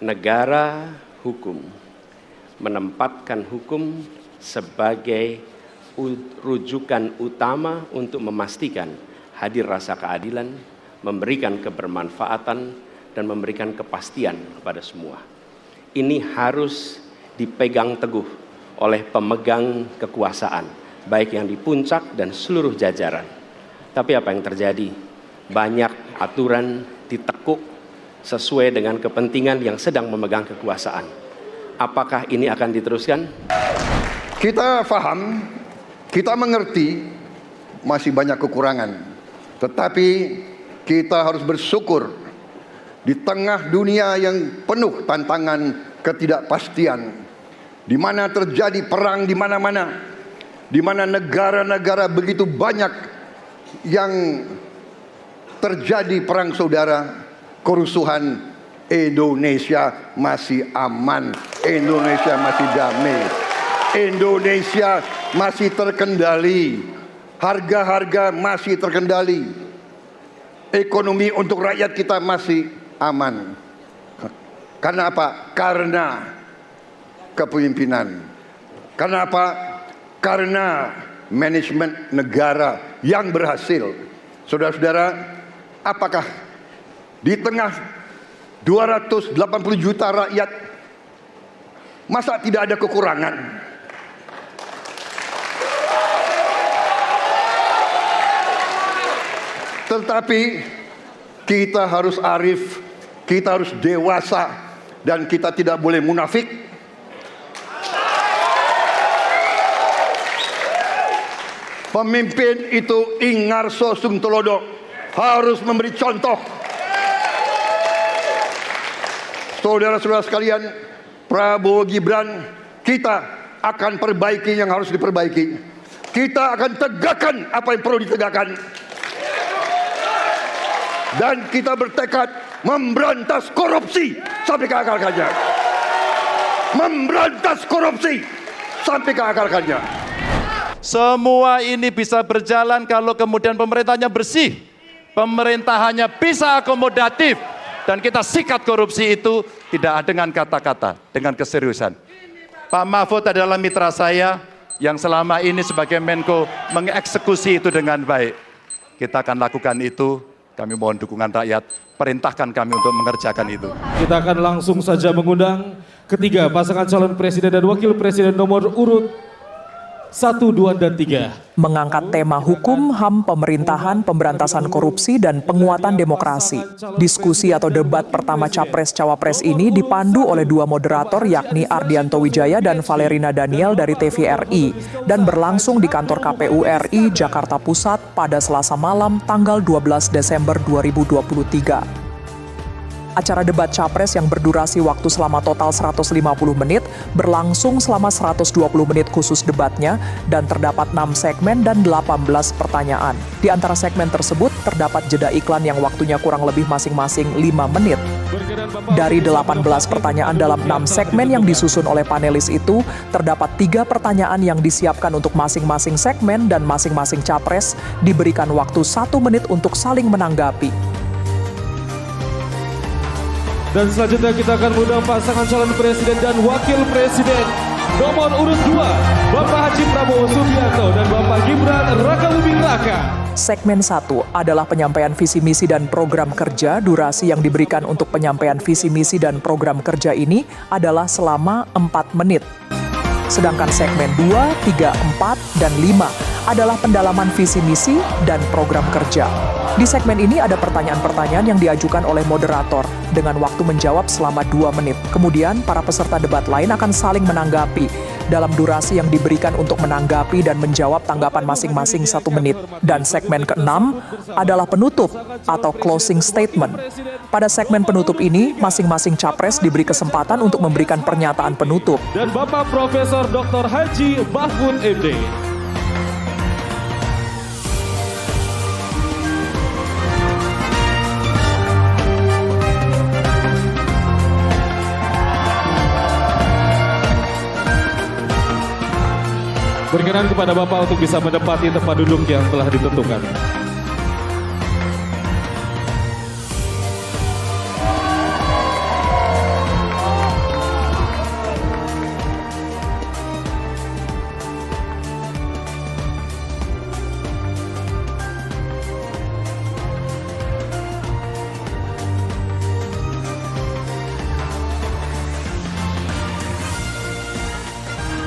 negara hukum menempatkan hukum sebagai rujukan utama untuk memastikan hadir rasa keadilan, memberikan kebermanfaatan, dan memberikan kepastian kepada semua. Ini harus dipegang teguh oleh pemegang kekuasaan, baik yang di puncak dan seluruh jajaran. Tapi apa yang terjadi? Banyak aturan ditekuk sesuai dengan kepentingan yang sedang memegang kekuasaan. Apakah ini akan diteruskan? Kita paham, kita mengerti masih banyak kekurangan. Tetapi kita harus bersyukur di tengah dunia yang penuh tantangan ketidakpastian, di mana terjadi perang di mana-mana, di mana negara-negara begitu banyak yang terjadi perang saudara, kerusuhan, Indonesia masih aman, Indonesia masih damai, Indonesia masih terkendali, harga-harga masih terkendali, ekonomi untuk rakyat kita masih aman. Karena apa? Karena kepemimpinan. Karena apa? Karena manajemen negara yang berhasil. Saudara-saudara, apakah di tengah 280 juta rakyat masa tidak ada kekurangan? Tetapi kita harus arif, kita harus dewasa, dan kita tidak boleh munafik. Pemimpin itu ingarso sung telodo, harus memberi contoh. Saudara-saudara sekalian, Prabowo Gibran, kita akan perbaiki yang harus diperbaiki. Kita akan tegakkan apa yang perlu ditegakkan. Dan kita bertekad memberantas korupsi sampai ke akar-akarnya. Memberantas korupsi sampai ke akar-akarnya. Semua ini bisa berjalan kalau kemudian pemerintahnya bersih. Pemerintahannya bisa akomodatif. Dan kita sikat korupsi itu tidak dengan kata-kata, dengan keseriusan. Pak Mahfud adalah mitra saya yang selama ini sebagai Menko mengeksekusi itu dengan baik. Kita akan lakukan itu. Kami mohon dukungan rakyat, perintahkan kami untuk mengerjakan itu. Kita akan langsung saja mengundang ketiga pasangan calon presiden dan wakil presiden nomor urut 1, 2, dan 3. Mengangkat tema hukum, HAM, pemerintahan, pemberantasan korupsi, dan penguatan demokrasi. Diskusi atau debat pertama Capres-Cawapres ini dipandu oleh dua moderator yakni Ardianto Wijaya dan Valerina Daniel dari TVRI dan berlangsung di kantor KPU RI Jakarta Pusat pada Selasa malam tanggal 12 Desember 2023. Acara debat Capres yang berdurasi waktu selama total 150 menit berlangsung selama 120 menit khusus debatnya dan terdapat 6 segmen dan 18 pertanyaan. Di antara segmen tersebut terdapat jeda iklan yang waktunya kurang lebih masing-masing 5 menit. Dari 18 pertanyaan dalam 6 segmen yang disusun oleh panelis itu, terdapat 3 pertanyaan yang disiapkan untuk masing-masing segmen dan masing-masing capres diberikan waktu 1 menit untuk saling menanggapi. Dan selanjutnya kita akan mengundang pasangan calon presiden dan wakil presiden nomor urut 2, Bapak Haji Prabowo Subianto dan Bapak Gibran Rakabuming Raka. Segmen 1 adalah penyampaian visi misi dan program kerja. Durasi yang diberikan untuk penyampaian visi misi dan program kerja ini adalah selama 4 menit. Sedangkan segmen 2, 3, 4, dan 5 adalah pendalaman visi misi dan program kerja. Di segmen ini ada pertanyaan-pertanyaan yang diajukan oleh moderator dengan waktu menjawab selama 2 menit. Kemudian para peserta debat lain akan saling menanggapi dalam durasi yang diberikan untuk menanggapi dan menjawab tanggapan masing-masing 1 menit. Dan segmen ke-6 adalah penutup atau closing statement. Pada segmen penutup ini, masing-masing capres diberi kesempatan untuk memberikan pernyataan penutup. Dan Bapak Profesor Dr. Haji Mahfud MD. Berkenan kepada Bapak untuk bisa menempati tempat duduk yang telah ditentukan.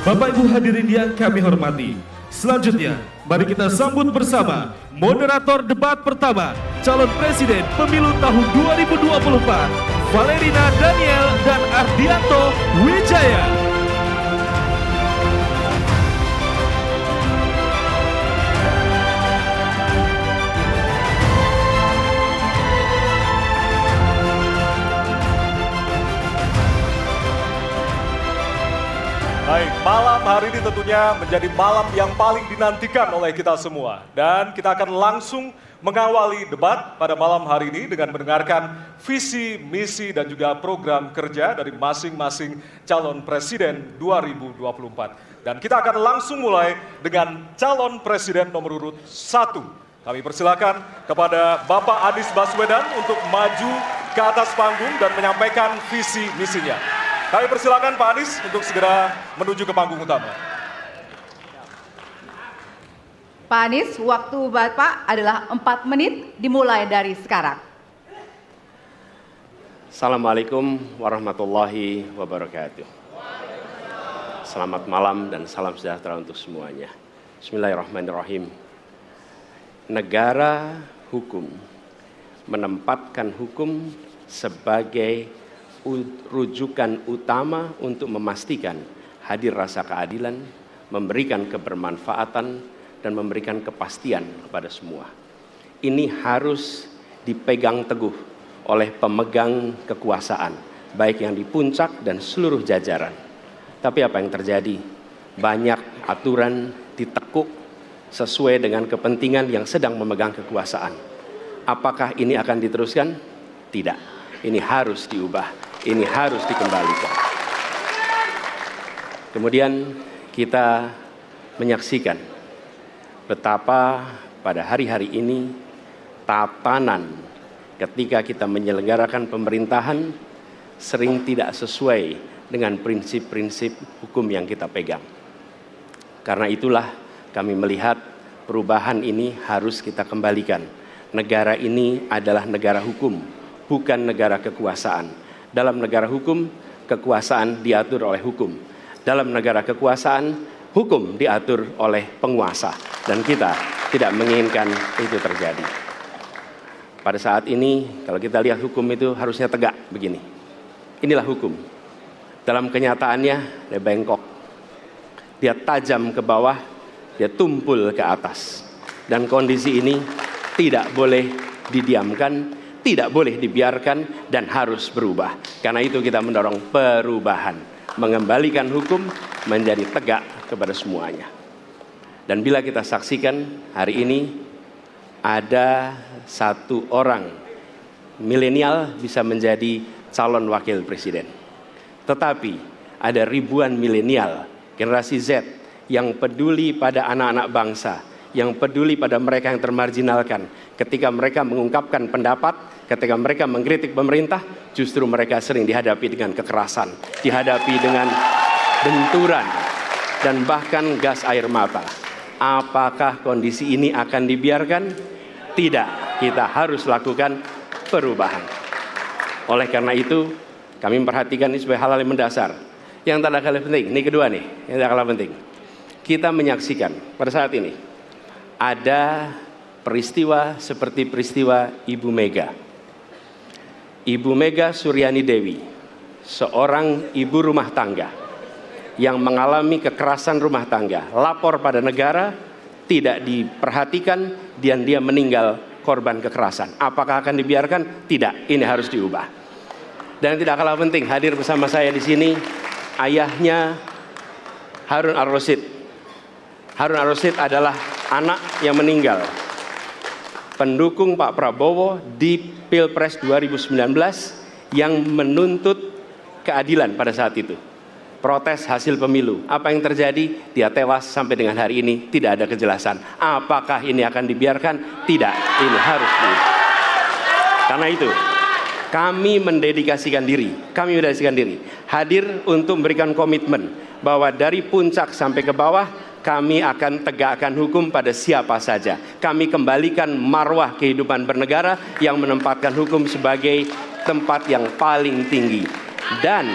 Bapak Ibu hadirin yang kami hormati, selanjutnya mari kita sambut bersama moderator debat pertama calon presiden pemilu tahun 2024, Valerina Daniel dan Ardianto Wijaya. Baik, malam hari ini tentunya menjadi malam yang paling dinantikan oleh kita semua. Dan kita akan langsung mengawali debat pada malam hari ini dengan mendengarkan visi, misi, dan juga program kerja dari masing-masing calon presiden 2024. Dan kita akan langsung mulai dengan calon presiden nomor urut 1. Kami persilakan kepada Bapak Anies Baswedan untuk maju ke atas panggung dan menyampaikan visi misinya. Kami persilakan Pak Anies untuk segera menuju ke panggung utama. Pak Anies, waktu Bapak adalah 4 menit dimulai dari sekarang. Assalamualaikum warahmatullahi wabarakatuh. Selamat malam dan salam sejahtera untuk semuanya. Bismillahirrahmanirrahim. Negara hukum menempatkan hukum sebagai rujukan utama untuk memastikan hadir rasa keadilan, memberikan kebermanfaatan, dan memberikan kepastian kepada semua. Ini harus dipegang teguh oleh pemegang kekuasaan, baik yang di puncak dan seluruh jajaran. Tapi apa yang terjadi? Banyak aturan ditekuk sesuai dengan kepentingan yang sedang memegang kekuasaan. Apakah ini akan diteruskan? Tidak. Ini harus diubah. Ini harus dikembalikan. Kemudian kita menyaksikan betapa pada hari-hari ini tatanan ketika kita menyelenggarakan pemerintahan sering tidak sesuai dengan prinsip-prinsip hukum yang kita pegang. Karena itulah kami melihat perubahan ini harus kita kembalikan. Negara ini adalah negara hukum, bukan negara kekuasaan. Dalam negara hukum, kekuasaan diatur oleh hukum. Dalam negara kekuasaan, hukum diatur oleh penguasa. Dan kita tidak menginginkan itu terjadi. Pada saat ini, kalau kita lihat hukum itu harusnya tegak begini. Inilah hukum. Dalam kenyataannya, dia bengkok. Dia tajam ke bawah, dia tumpul ke atas. Dan kondisi ini tidak boleh didiamkan, tidak boleh dibiarkan, dan harus berubah. Karena itu kita mendorong perubahan, mengembalikan hukum menjadi tegak kepada semuanya. Dan bila kita saksikan hari ini ada satu orang milenial bisa menjadi calon wakil presiden. Tetapi ada ribuan milenial, generasi Z yang peduli pada anak-anak bangsa, yang peduli pada mereka yang termarginalkan. Ketika mereka mengungkapkan pendapat, ketika mereka mengkritik pemerintah, justru mereka sering dihadapi dengan kekerasan, dihadapi dengan benturan, dan bahkan gas air mata. Apakah kondisi ini akan dibiarkan? Tidak, kita harus lakukan perubahan. Oleh karena itu, kami memperhatikan ini sebagai hal yang mendasar. Yang tak kalah penting, ini kedua nih, yang tak kalah penting. Kita menyaksikan pada saat ini, ada peristiwa seperti peristiwa Ibu Mega. Ibu Mega Suryani Dewi, seorang ibu rumah tangga yang mengalami kekerasan rumah tangga, lapor pada negara, tidak diperhatikan, dan dia meninggal korban kekerasan. Apakah akan dibiarkan? Tidak, ini harus diubah. Dan tidak kalah penting, hadir bersama saya di sini ayahnya Harun Ar-Rasyid. Harun Ar-Rasyid adalah anak yang meninggal, pendukung Pak Prabowo di Pilpres 2019 yang menuntut keadilan pada saat itu. Protes hasil pemilu. Apa yang terjadi? Dia tewas sampai dengan hari ini tidak ada kejelasan. Apakah ini akan dibiarkan? Tidak, ini harus diubah. Karena itu, kami mendedikasikan diri, hadir untuk memberikan komitmen bahwa dari puncak sampai ke bawah, kami akan tegakkan hukum pada siapa saja. Kami kembalikan marwah kehidupan bernegara yang menempatkan hukum sebagai tempat yang paling tinggi. Dan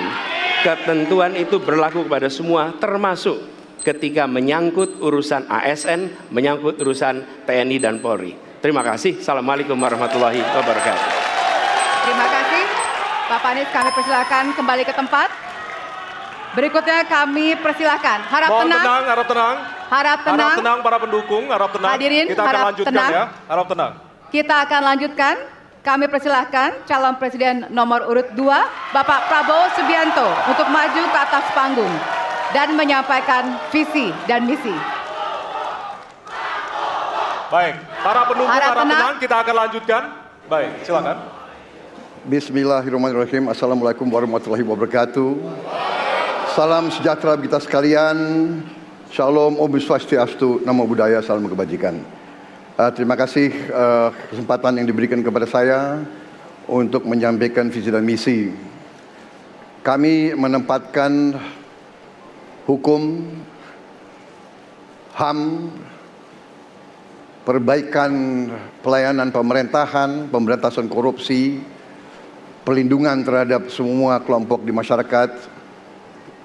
Ketentuan itu berlaku kepada semua, termasuk ketika menyangkut urusan ASN, menyangkut urusan TNI dan Polri. Terima kasih. Assalamualaikum warahmatullahi wabarakatuh. Terima kasih. Bapak Anies, kami persilakan kembali ke tempat. Berikutnya kami persilakan. Harap Mohon tenang. tenang, harap tenang. Harap tenang. Harap tenang para pendukung, harap tenang. Hadirin, kita akan harap lanjutkan tenang. ya. Harap tenang. Kita akan lanjutkan. Kami persilahkan calon presiden nomor urut 2, Bapak Prabowo Subianto, untuk maju ke atas panggung dan menyampaikan visi dan misi. Baik, para pendukung Harap harap tenang. tenang, kita akan lanjutkan. Baik, silakan. Bismillahirrahmanirrahim. Assalamualaikum warahmatullahi wabarakatuh. Salam sejahtera kita sekalian. Shalom, Om Swastiastu, Namo Buddhaya, salam kebajikan. Terima kasih kesempatan yang diberikan kepada saya untuk menyampaikan visi dan misi. Kami menempatkan hukum, HAM, perbaikan pelayanan pemerintahan, pemberantasan korupsi, perlindungan terhadap semua kelompok di masyarakat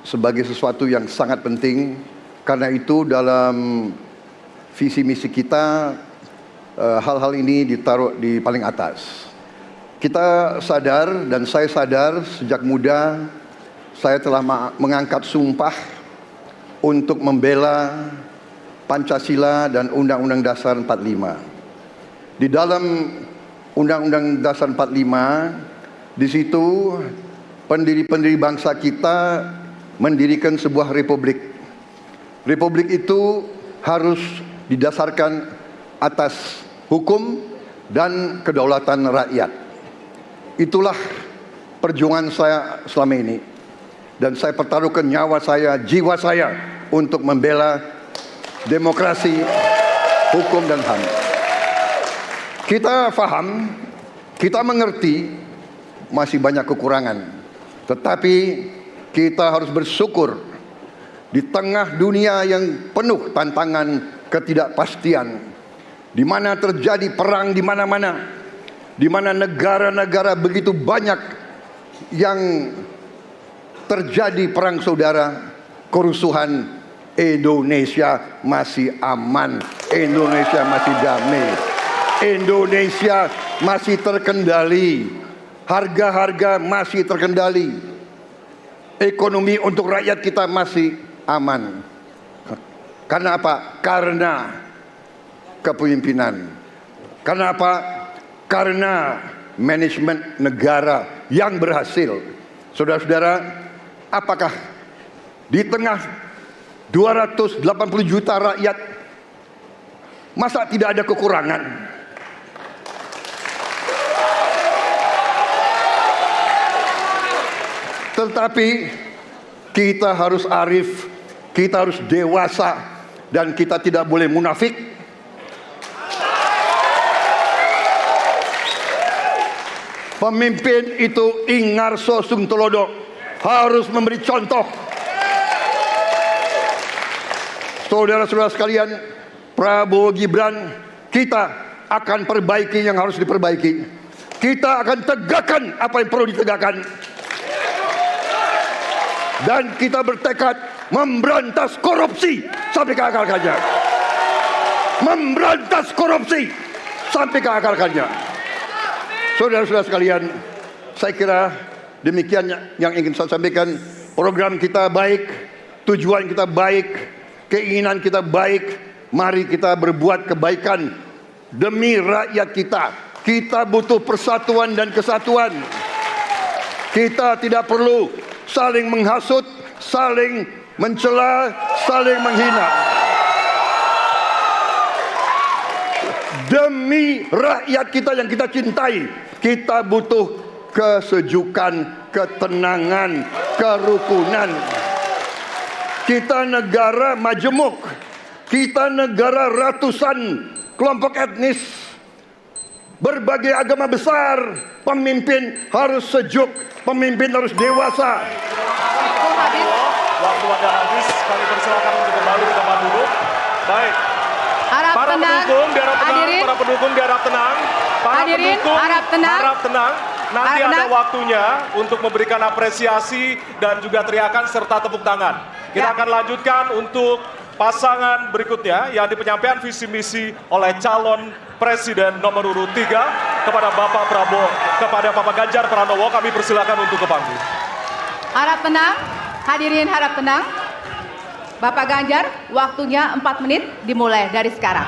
sebagai sesuatu yang sangat penting. Karena itu dalam visi misi kita hal-hal ini ditaruh di paling atas. Kita sadar dan saya sadar sejak muda saya telah mengangkat sumpah untuk membela Pancasila dan Undang-Undang Dasar 45. Di dalam Undang-Undang Dasar 45, di situ pendiri-pendiri bangsa kita mendirikan sebuah republik. Republik itu harus didasarkan atas hukum dan kedaulatan rakyat. Itulah perjuangan saya selama ini. Dan saya pertaruhkan nyawa saya, jiwa saya untuk membela demokrasi, hukum dan HAM. Kita faham, kita mengerti masih banyak kekurangan. Tetapi kita harus bersyukur di tengah dunia yang penuh tantangan ketidakpastian, di mana terjadi perang di mana-mana, di mana negara-negara begitu banyak yang terjadi perang saudara, kerusuhan, Indonesia masih aman, Indonesia masih damai, Indonesia masih terkendali, harga-harga masih terkendali, ekonomi untuk rakyat kita masih aman. Karena apa? Karena kepemimpinan. Karena apa? Karena manajemen negara yang berhasil. Saudara-saudara, apakah di tengah 280 juta rakyat masa tidak ada kekurangan? Tetapi kita harus arif, kita harus dewasa, dan kita tidak boleh munafik. Pemimpin itu ingarso sung telodo, harus memberi contoh. Saudara-saudara sekalian, Prabowo Gibran, kita akan perbaiki yang harus diperbaiki. Kita akan tegakkan apa yang perlu ditegakkan. Dan kita bertekad memberantas korupsi sampai ke akar-akarnya. Memberantas korupsi sampai ke akar-akarnya. Saudara-saudara sekalian, saya kira demikian yang ingin saya sampaikan. Program kita baik, tujuan kita baik, keinginan kita baik. Mari kita berbuat kebaikan demi rakyat kita. Kita butuh persatuan dan kesatuan. Kita tidak perlu saling menghasut, saling mencela, saling menghina. Demi rakyat kita yang kita cintai, kita butuh kesejukan, ketenangan, kerukunan. Kita negara majemuk, kita negara ratusan kelompok etnis, berbagai agama besar. Pemimpin harus sejuk, pemimpin harus dewasa. Waktu Anda habis, kami persilakan untuk kembali ke tempat duduk. Baik. Harap Para tenang. pendukung diharap tenang, Hadirin. para pendukung diharap tenang. Para Hadirin, pendukung harap tenang. harap tenang. nanti Harap ada tenang. waktunya untuk memberikan apresiasi dan juga teriakan serta tepuk tangan. Kita Ya. akan lanjutkan untuk pasangan berikutnya yang di penyampaian visi misi oleh calon Presiden nomor urut 3 kepada Bapak Prabowo, kepada Bapak Ganjar Pranowo. Kami persilakan untuk ke panggung. Harap tenang, hadirin harap tenang. Bapak Ganjar, waktunya 4 menit dimulai dari sekarang.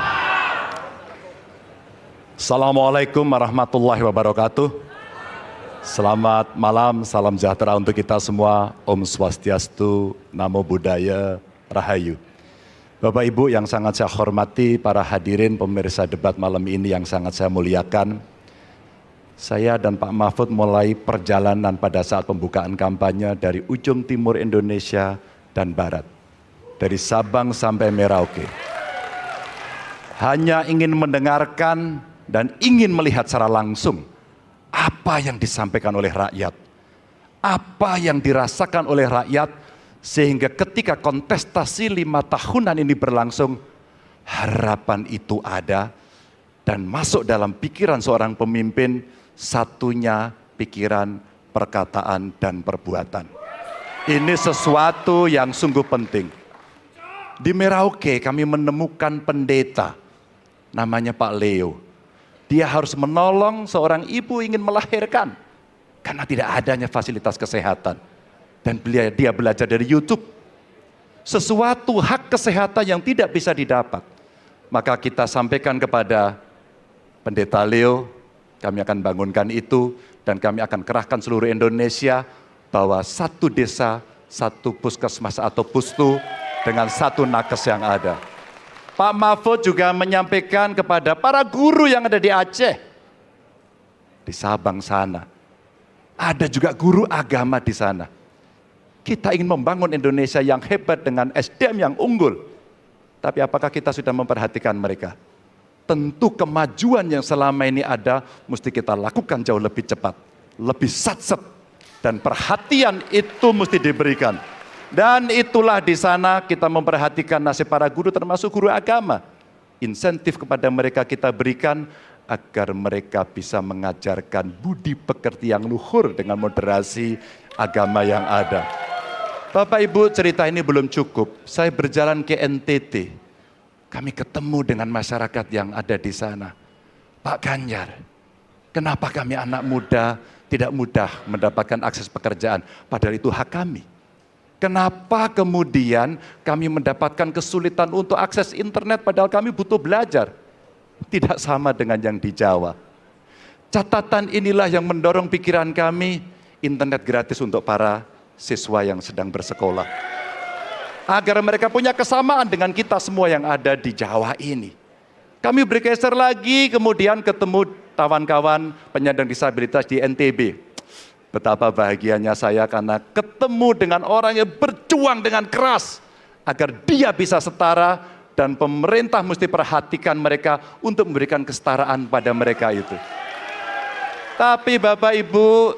Assalamualaikum warahmatullahi wabarakatuh. Selamat malam, salam sejahtera untuk kita semua. Om Swastiastu, Namo Buddhaya, Rahayu. Bapak Ibu yang sangat saya hormati, para hadirin pemirsa debat malam ini yang sangat saya muliakan. Saya dan Pak Mahfud mulai perjalanan pada saat pembukaan kampanye dari ujung timur Indonesia dan barat. Dari Sabang sampai Merauke. Hanya ingin mendengarkan dan ingin melihat secara langsung apa yang disampaikan oleh rakyat. Apa yang dirasakan oleh rakyat sehingga ketika kontestasi 5 tahunan ini berlangsung, harapan itu ada dan masuk dalam pikiran seorang pemimpin, satunya pikiran, perkataan, dan perbuatan. Ini sesuatu yang sungguh penting. Di Merauke kami menemukan pendeta, namanya Pak Leo. Dia harus menolong seorang ibu ingin melahirkan, karena tidak adanya fasilitas kesehatan. Dan dia belajar dari YouTube. Sesuatu hak kesehatan yang tidak bisa didapat. Maka kita sampaikan kepada Pendeta Leo, kami akan bangunkan itu, dan kami akan kerahkan seluruh Indonesia, bahwa satu desa, satu puskesmas atau pustu, dengan satu nakes yang ada. Pak Mahfud juga menyampaikan kepada para guru yang ada di Aceh, di Sabang sana. Ada juga guru agama di sana. Kita ingin membangun Indonesia yang hebat dengan SDM yang unggul. Tapi apakah kita sudah memperhatikan mereka? Tentu kemajuan yang selama ini ada mesti kita lakukan jauh lebih cepat, lebih satset, dan perhatian itu mesti diberikan. Dan itulah di sana kita memperhatikan nasib para guru termasuk guru agama. Insentif kepada mereka kita berikan agar mereka bisa mengajarkan budi pekerti yang luhur dengan moderasi agama yang ada. Bapak Ibu, cerita ini belum cukup. Saya berjalan ke NTT. Kami ketemu dengan masyarakat yang ada di sana. Pak Ganjar, kenapa kami anak muda tidak mudah mendapatkan akses pekerjaan? Padahal itu hak kami. Kenapa kemudian kami mendapatkan kesulitan untuk akses internet padahal kami butuh belajar? Tidak sama dengan yang di Jawa. Catatan inilah yang mendorong pikiran kami, internet gratis untuk para siswa yang sedang bersekolah. Agar mereka punya kesamaan dengan kita semua yang ada di Jawa ini. Kami bergeser lagi, kemudian ketemu kawan-kawan penyandang disabilitas di NTB. Betapa bahagianya saya karena ketemu dengan orang yang berjuang dengan keras agar dia bisa setara, dan pemerintah mesti perhatikan mereka untuk memberikan kesetaraan pada mereka itu. Tapi Bapak Ibu,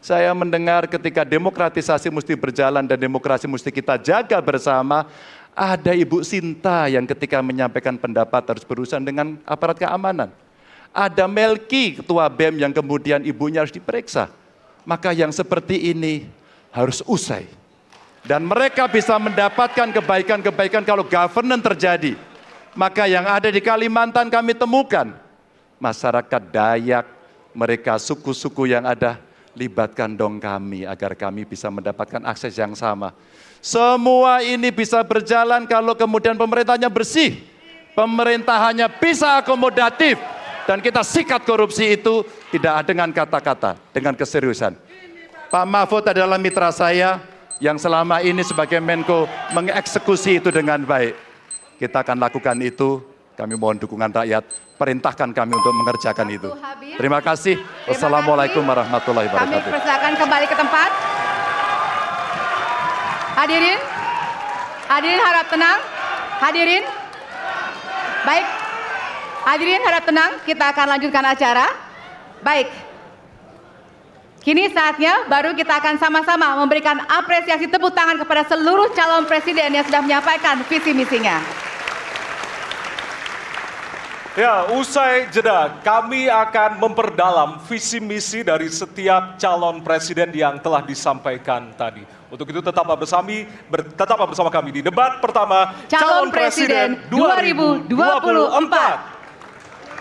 saya mendengar ketika demokratisasi mesti berjalan dan demokrasi mesti kita jaga bersama, ada Ibu Sinta yang ketika menyampaikan pendapat harus berurusan dengan aparat keamanan. Ada Melki, ketua BEM, yang kemudian ibunya harus diperiksa. Maka yang seperti ini harus usai. Dan mereka bisa mendapatkan kebaikan-kebaikan kalau governance terjadi. Maka yang ada di Kalimantan kami temukan. Masyarakat Dayak, mereka suku-suku yang ada, libatkan dong kami agar kami bisa mendapatkan akses yang sama. Semua ini bisa berjalan kalau kemudian pemerintahnya bersih. Pemerintahannya bisa akomodatif. Dan kita sikat korupsi itu tidak dengan kata-kata, dengan keseriusan. Pak Mahfud adalah mitra saya yang selama ini sebagai Menko mengeksekusi itu dengan baik. Kita akan lakukan itu, kami mohon dukungan rakyat, perintahkan kami untuk mengerjakan itu. Terima kasih. Wassalamualaikum warahmatullahi wabarakatuh. Kami persilakan kembali ke tempat. Hadirin, hadirin harap tenang. Hadirin, baik. Hadirin harap tenang, kita akan lanjutkan acara. Baik. Kini saatnya baru kita akan sama-sama memberikan apresiasi tepuk tangan kepada seluruh calon presiden yang sudah menyampaikan visi misinya. Ya, usai jeda, kami akan memperdalam visi misi dari setiap calon presiden yang telah disampaikan tadi. Untuk itu tetaplah bersama kami di debat pertama Calon Presiden 2024.